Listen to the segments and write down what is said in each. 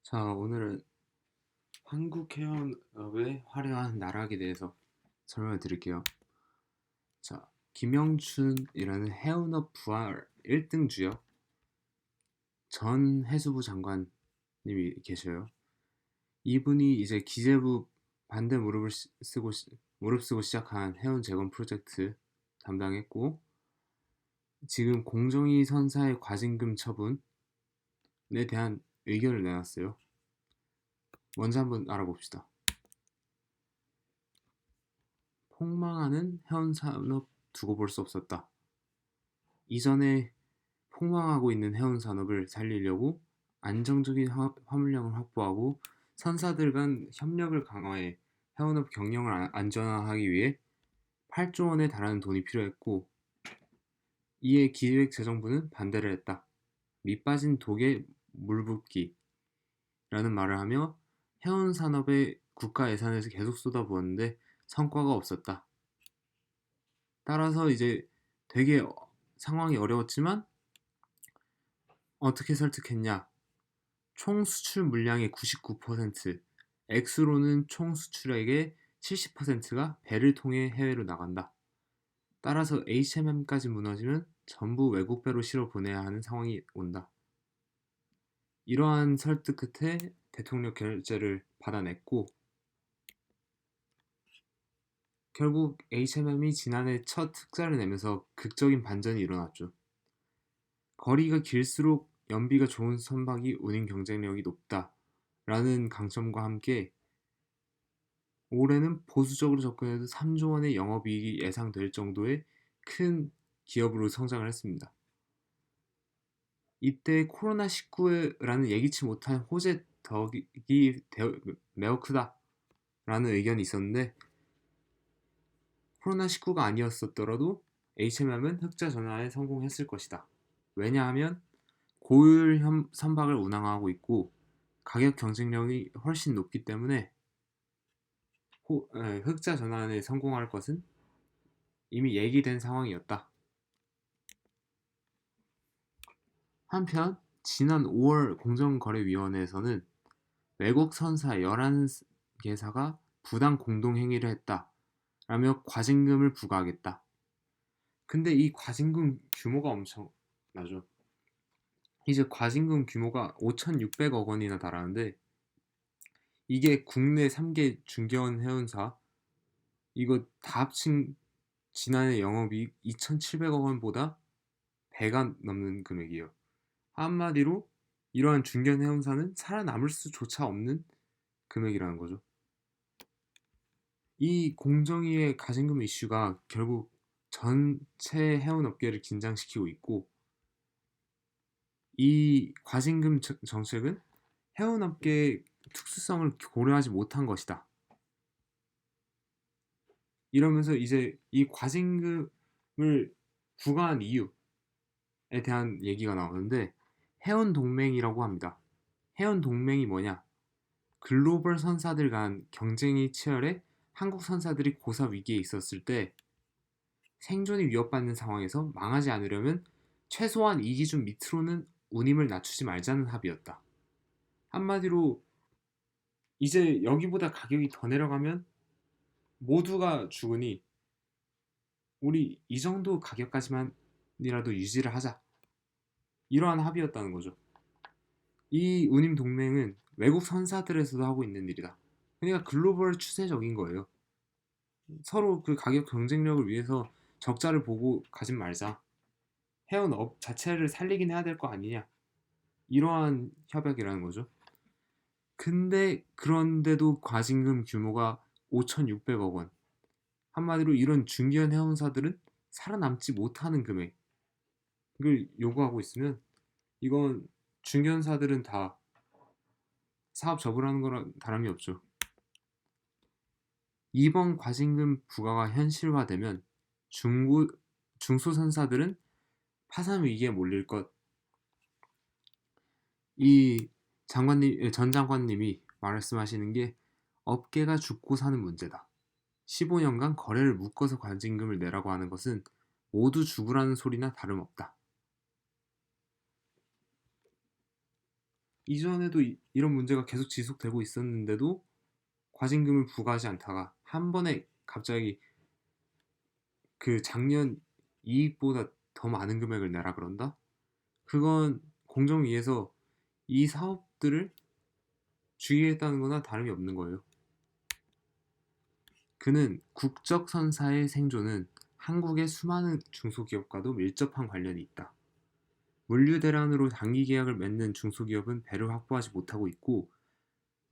자, 오늘은 한국 해운업의 화려한 나락에 대해서 설명을 드릴게요. 자, 김영춘이라는 해운업 부활 1등 주역 전 해수부 장관님이 계셔요. 이분이 이제 기재부 반대 무릎 쓰고 시작한 해운 재건 프로젝트 담당했고, 지금 공정위 선사의 과징금 처분에 대한 의견을 내놨어요. 먼저 한번 알아봅시다. 폭망하는 해운산업 두고 볼 수 없었다. 이전에 폭망하고 있는 해운산업을 살리려고 안정적인 화물량을 확보하고 선사들 간 협력을 강화해 해운업 경영을 안전화하기 위해 8조 원에 달하는 돈이 필요했고, 이에 기획재정부는 반대를 했다. 밑 빠진 독에 물 붓기라는 말을 하며 해운산업에 국가 예산에서 계속 쏟아부었는데 성과가 없었다. 따라서 이제 되게 상황이 어려웠지만 어떻게 설득했냐? 총 수출 물량의 99%, 액수로는 총 수출액의 70%가 배를 통해 해외로 나간다. 따라서 HMM까지 무너지면 전부 외국 배로 실어 보내야 하는 상황이 온다. 이러한 설득 끝에 대통령 결재를 받아냈고, 결국 HMM이 지난해 첫 흑자를 내면서 극적인 반전이 일어났죠. 거리가 길수록 연비가 좋은 선박이 운임 경쟁력이 높다라는 강점과 함께 올해는 보수적으로 접근해도 3조 원의 영업이익이 예상될 정도의 큰 기업으로 성장을 했습니다. 이때 코로나19라는 예기치 못한 호재 덕이 매우 크다라는 의견이 있었는데, 코로나19가 아니었었더라도 HMM은 흑자 전환에 성공했을 것이다. 왜냐하면 고효율 선박을 운항하고 있고 가격 경쟁력이 훨씬 높기 때문에 흑자 전환에 성공할 것은 이미 얘기된 상황이었다. 한편 지난 5월 공정거래위원회에서는 외국 선사 11개사가 부당 공동행위를 했다라며 과징금을 부과하겠다. 근데 이 과징금 규모가 엄청나죠. 이제 과징금 규모가 5,600억 원이나 달하는데, 이게 국내 3개 중견 해운사 이거 다 합친 지난해 영업이익 2,700억 원보다 배가 넘는 금액이에요. 한마디로 이러한 중견 해운사는 살아남을 수조차 없는 금액이라는 거죠. 이 공정위의 가징금 이슈가 결국 전체 해운업계를 긴장시키고 있고, 이 과징금 정책은 해운업계의 특수성을 고려하지 못한 것이다. 이러면서 이제 이 과징금을 부과한 이유에 대한 얘기가 나오는데, 해운동맹이라고 합니다. 해운동맹이 뭐냐? 글로벌 선사들 간 경쟁이 치열해 한국 선사들이 고사 위기에 있었을 때 생존이 위협받는 상황에서 망하지 않으려면 최소한 이 기준 밑으로는 운임을 낮추지 말자는 합의였다. 한마디로 이제 여기보다 가격이 더 내려가면 모두가 죽으니 우리 이 정도 가격까지만이라도 유지를 하자. 이러한 합의였다는 거죠. 이 운임 동맹은 외국 선사들에서도 하고 있는 일이다. 그러니까 글로벌 추세적인 거예요. 서로 그 가격 경쟁력을 위해서 적자를 보고 가진 말자. 해운업 자체를 살리긴 해야 될 거 아니냐. 이러한 협약이라는 거죠. 근데 그런데도 과징금 규모가 5,600억 원. 한마디로 이런 중견 해운사들은 살아남지 못하는 금액을 요구하고 있으면 이건 중견사들은 다 사업 접으라는 거랑 다름이 없죠. 이번 과징금 부과가 현실화되면 중소선사들은 파산 위기에 몰릴 것. 이 전 장관님이 말씀하시는 게 업계가 죽고 사는 문제다. 15년간 거래를 묶어서 과징금을 내라고 하는 것은 모두 죽으라는 소리나 다름없다. 이전에도 이런 문제가 계속 지속되고 있었는데도 과징금을 부과하지 않다가 한 번에 갑자기 그 작년 이익보다 더 많은 금액을 내라 그런다? 그건 공정위에서 이 사업들을 주의했다는 거나 다름이 없는 거예요. 그는 국적 선사의 생존은 한국의 수많은 중소기업과도 밀접한 관련이 있다. 물류 대란으로 단기 계약을 맺는 중소기업은 배를 확보하지 못하고 있고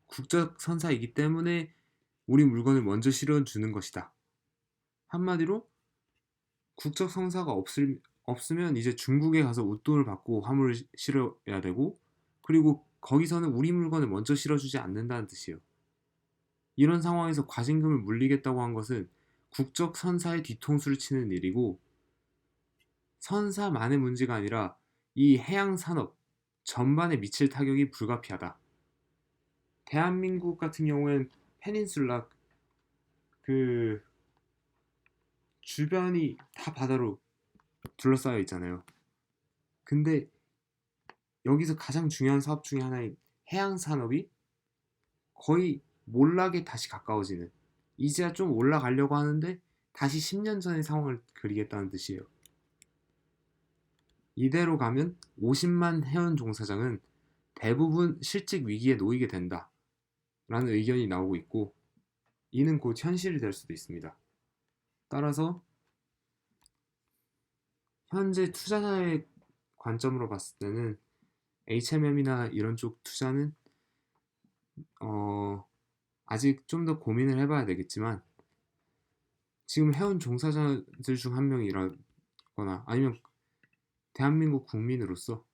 국적 선사이기 때문에 우리 물건을 먼저 실어주는 것이다. 한마디로 국적 선사가 없으면 이제 중국에 가서 웃돈을 받고 화물을 실어야 되고 그리고 거기서는 우리 물건을 먼저 실어주지 않는다는 뜻이에요. 이런 상황에서 과징금을 물리겠다고 한 것은 국적 선사의 뒤통수를 치는 일이고 선사만의 문제가 아니라 이 해양 산업 전반에 미칠 타격이 불가피하다. 대한민국 같은 경우엔 페닌슐라 그 주변이 다 바다로 둘러싸여 있잖아요. 근데 여기서 가장 중요한 사업 중에 하나인 해양 산업이 거의 몰락에 다시 가까워지는 이제야 좀 올라가려고 하는데 다시 10년 전의 상황을 그리겠다는 뜻이에요. 이대로 가면 50만 해운 종사장은 대부분 실직 위기에 놓이게 된다 라는 의견이 나오고 있고 이는 곧 현실이 될 수도 있습니다. 따라서 현재 투자자의 관점으로 봤을 때는 HMM이나 이런 쪽 투자는 아직 좀 더 고민을 해봐야 되겠지만 지금 해운 종사자들 중 한 명이라거나 아니면 대한민국 국민으로서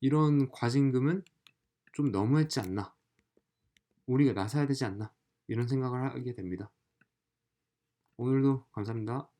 이런 과징금은 좀 너무했지 않나 우리가 나서야 되지 않나 이런 생각을 하게 됩니다. 오늘도 감사합니다.